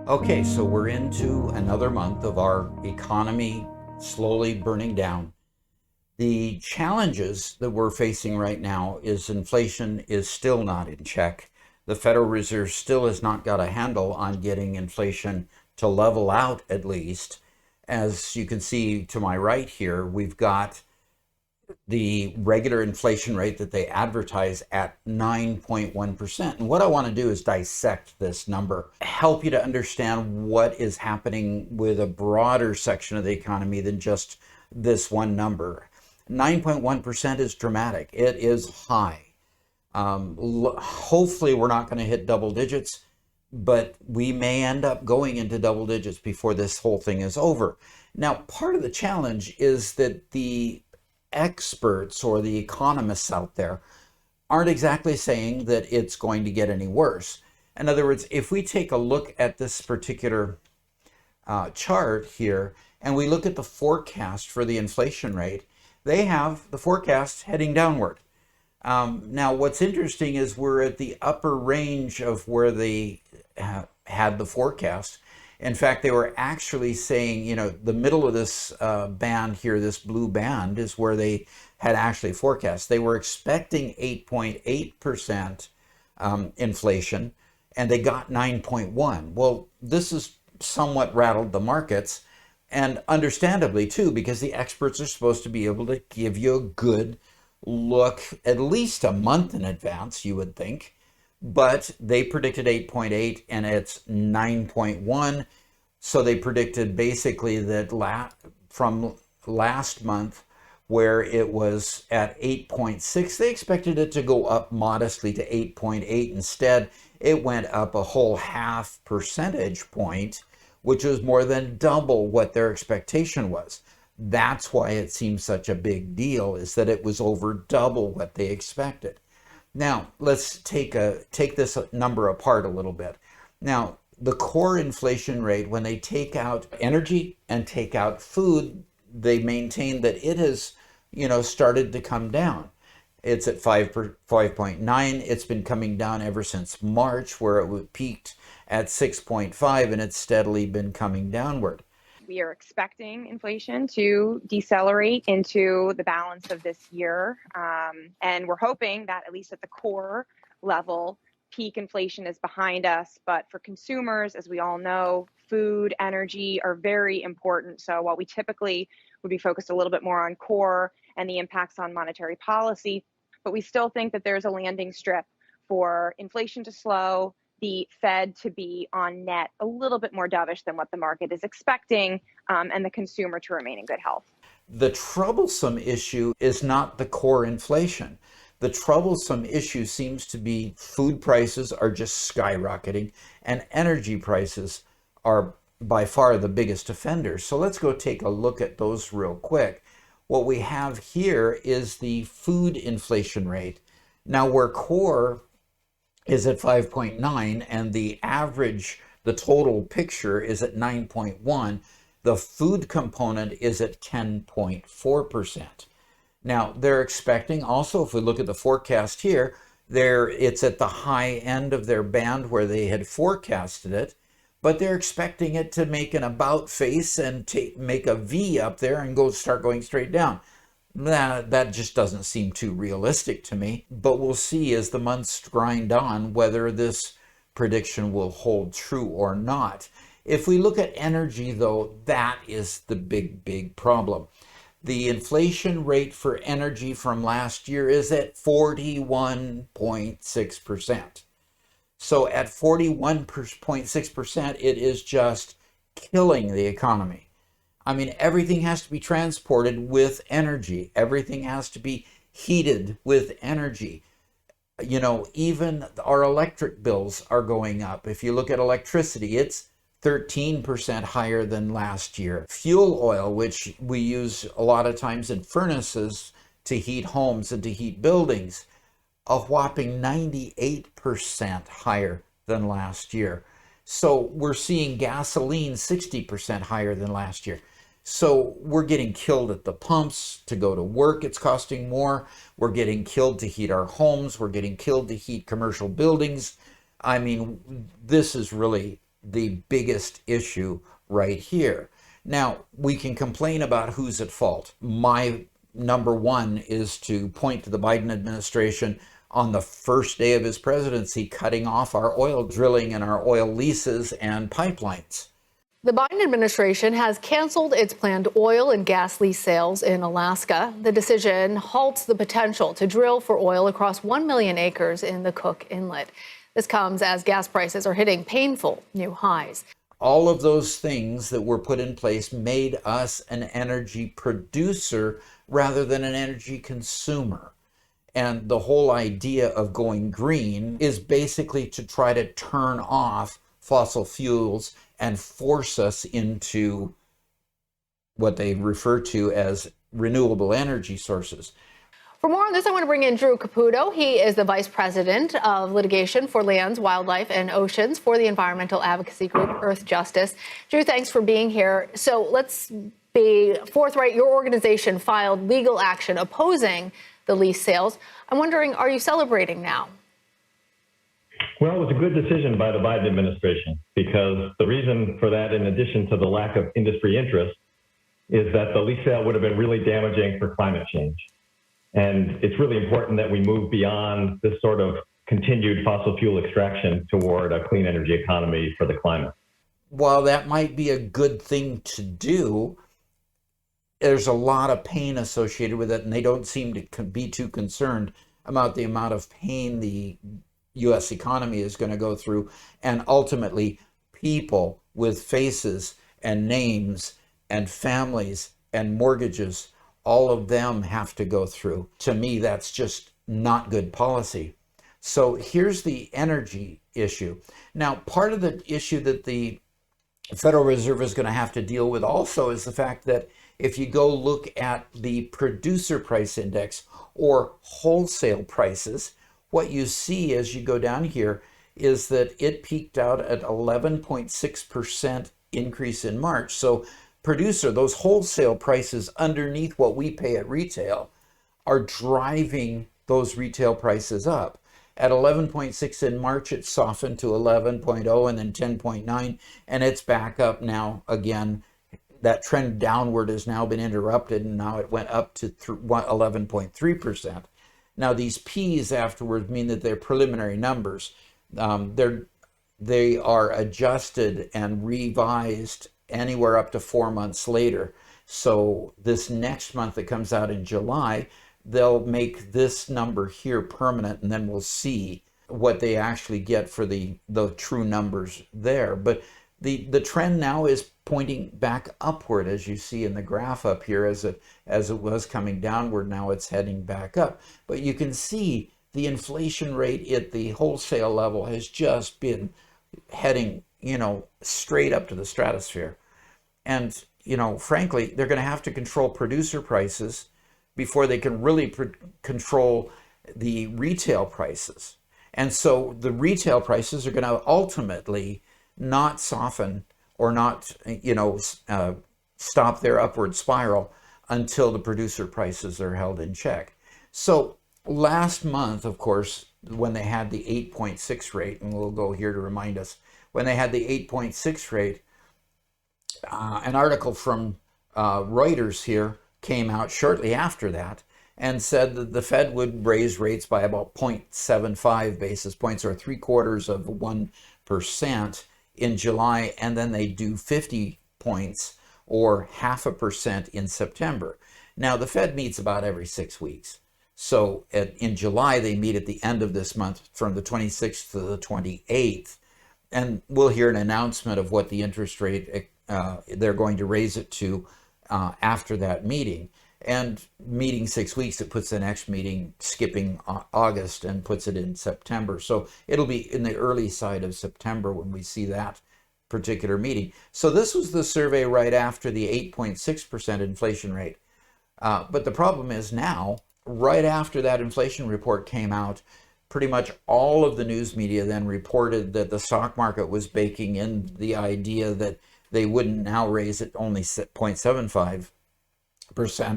Okay, so we're into another month of our economy slowly burning down. The challenges that we're facing right now is inflation is still not in check. The Federal Reserve still has not got a handle on getting inflation to level out, at least. As you can see to my right here, we've got the regular inflation rate that they advertise at 9.1%. And what I want to do is dissect this number, help you to understand what is happening with a broader section of the economy than just this one number. 9.1% is dramatic. It is high. Hopefully we're not going to hit double digits, but we may end up going into double digits before this whole thing is over. Now, part of the challenge is that the experts or the economists out there aren't exactly saying that it's going to get any worse. In other words, if we take a look at this particular chart here and we look at the forecast for the inflation rate, they have the forecast heading downward. Now, what's interesting is we're at the upper range of where they had the forecast. In fact, they were actually saying, the middle of this band here, this blue band, is where they had actually forecast. They were expecting 8.8% inflation, and they got 9.1. Well, this has somewhat rattled the markets, and understandably too, because the experts are supposed to be able to give you a good look at least a month in advance, you would think. But they predicted 8.8 and it's 9.1. So they predicted basically that from last month, where it was at 8.6, they expected it to go up modestly to 8.8. Instead, it went up a whole half percentage point, which was more than double what their expectation was. That's why it seems such a big deal, is that it was over double what they expected. Now, let's take this number apart a little bit. Now, the core inflation rate, when they take out energy and take out food, they maintain that it has, started to come down. It's at 5.9. It's been coming down ever since March, where it peaked at 6.5, and it's steadily been coming downward. We are expecting inflation to decelerate into the balance of this year. And we're hoping that at least at the core level, peak inflation is behind us. But for consumers, as we all know, food, energy are very important. So while we typically would be focused a little bit more on core and the impacts on monetary policy, but we still think that there's a landing strip for inflation to slow, the Fed to be on net a little bit more dovish than what the market is expecting, and the consumer to remain in good health. The troublesome issue is not the core inflation. The troublesome issue seems to be food prices are just skyrocketing, and energy prices are by far the biggest offenders. So let's go take a look at those real quick. What we have here is the food inflation rate. Now, where core is at 5.9 and the average, the total picture is at 9.1, the food component is at 10.4%. Now, they're expecting also, if we look at the forecast here, it's at the high end of their band where they had forecasted it, but they're expecting it to make an about face and make a V up there and start going straight down. That just doesn't seem too realistic to me, but we'll see as the months grind on whether this prediction will hold true or not. If we look at energy, though, that is the big problem. The inflation rate for energy from last year is at 41.6%. So at 41.6%, it is just killing the economy. I mean, everything has to be transported with energy. Everything has to be heated with energy. Even our electric bills are going up. If you look at electricity, it's 13% higher than last year. Fuel oil, which we use a lot of times in furnaces to heat homes and to heat buildings, a whopping 98% higher than last year. So we're seeing gasoline 60% higher than last year. So we're getting killed at the pumps to go to work. It's costing more. We're getting killed to heat our homes. We're getting killed to heat commercial buildings. I mean, this is really the biggest issue right here. Now, we can complain about who's at fault. My number one is to point to the Biden administration on the first day of his presidency, cutting off our oil drilling and our oil leases and pipelines. The Biden administration has canceled its planned oil and gas lease sales in Alaska. The decision halts the potential to drill for oil across 1 million acres in the Cook Inlet. This comes as gas prices are hitting painful new highs. All of those things that were put in place made us an energy producer rather than an energy consumer. And the whole idea of going green is basically to try to turn off fossil fuels and force us into what they refer to as renewable energy sources. For more on this, I want to bring in Drew Caputo. He is the Vice President of Litigation for Lands, Wildlife, and Oceans for the environmental advocacy group Earth Justice. Drew, thanks for being here. So let's be forthright. Your organization filed legal action opposing the lease sales. I'm wondering, are you celebrating now? Well, it was a good decision by the Biden administration, because the reason for that, in addition to the lack of industry interest, is that the lease sale would have been really damaging for climate change. And it's really important that we move beyond this sort of continued fossil fuel extraction toward a clean energy economy for the climate. While that might be a good thing to do, there's a lot of pain associated with it, and they don't seem to be too concerned about the amount of pain the U.S. economy is going to go through, and ultimately people with faces and names and families and mortgages, all of them have to go through. To me, that's just not good policy. So here's the energy issue. Now, part of the issue that the Federal Reserve is going to have to deal with also is the fact that if you go look at the producer price index or wholesale prices, what you see as you go down here is that it peaked out at 11.6% increase in March. So producer, those wholesale prices underneath what we pay at retail, are driving those retail prices up. At 11.6 in March, it softened to 11.0 and then 10.9, and it's back up now again. That trend downward has now been interrupted, and now it went up to 11.3%. Now, these P's afterwards mean that they're preliminary numbers. They are adjusted and revised anywhere up to 4 months later. So this next month that comes out in July, they'll make this number here permanent, and then we'll see what they actually get for the true numbers there. But the trend now is pointing back upward, as you see in the graph up here. As it was coming downward, now it's heading back up. But you can see the inflation rate at the wholesale level has just been heading, straight up to the stratosphere. And, frankly, they're going to have to control producer prices before they can really control the retail prices. And so the retail prices are going to ultimately not soften or not, stop their upward spiral until the producer prices are held in check. So last month, of course, when they had the 8.6 rate, and we'll go here to remind us, when they had the 8.6 rate, an article from Reuters here came out shortly after that and said that the Fed would raise rates by about 0.75 basis points, or 0.75% in July, and then they do 50 points or 0.5% in September. Now, the Fed meets about every 6 weeks. So in July, they meet at the end of this month from the 26th to the 28th, and we'll hear an announcement of what the interest rate they're going to raise it to after that meeting. And meeting 6 weeks, it puts the next meeting skipping August and puts it in September. So it'll be in the early side of September when we see that particular meeting. So this was the survey right after the 8.6% inflation rate. But the problem is now, right after that inflation report came out, pretty much all of the news media then reported that the stock market was baking in the idea that they wouldn't now raise it only 0.75%,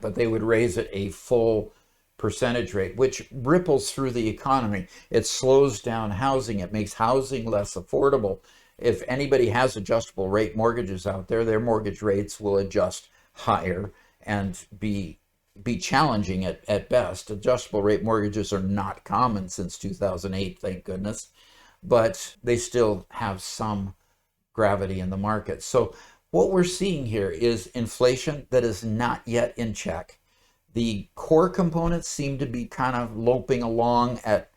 but they would raise it a full percentage rate, which ripples through the economy. It slows down housing. It makes housing less affordable. if anybody has adjustable rate mortgages out there, their mortgage rates will adjust higher and be challenging at best. Adjustable rate mortgages are not common since 2008, thank goodness, but they still have some gravity in the market. So what we're seeing here is inflation that is not yet in check. The core components seem to be kind of loping along at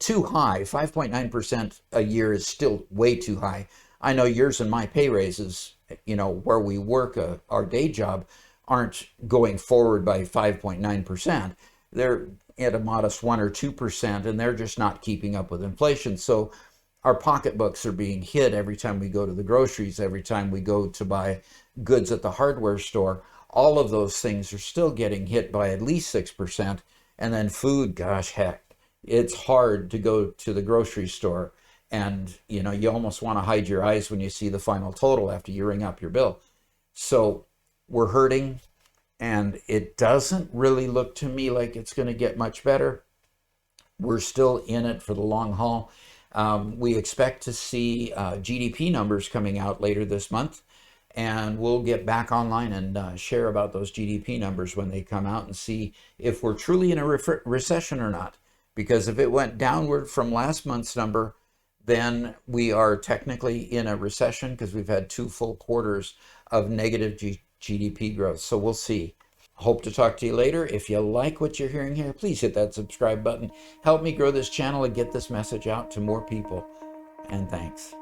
too high. 5.9% a year is still way too high. I know yours and my pay raises, where we work our day job, aren't going forward by 5.9%. They're at a modest 1 or 2%, and they're just not keeping up with inflation. So our pocketbooks are being hit every time we go to the groceries, every time we go to buy goods at the hardware store. All of those things are still getting hit by at least 6%. And then food, gosh, heck, it's hard to go to the grocery store and, you almost want to hide your eyes when you see the final total after you ring up your bill. So we're hurting, and it doesn't really look to me like it's going to get much better. We're still in it for the long haul. We expect to see GDP numbers coming out later this month, and we'll get back online and share about those GDP numbers when they come out and see if we're truly in a recession or not. Because if it went downward from last month's number, then we are technically in a recession because we've had 2 full quarters of negative GDP growth. So we'll see. Hope to talk to you later. If you like what you're hearing here, please hit that subscribe button. Help me grow this channel and get this message out to more people. And thanks.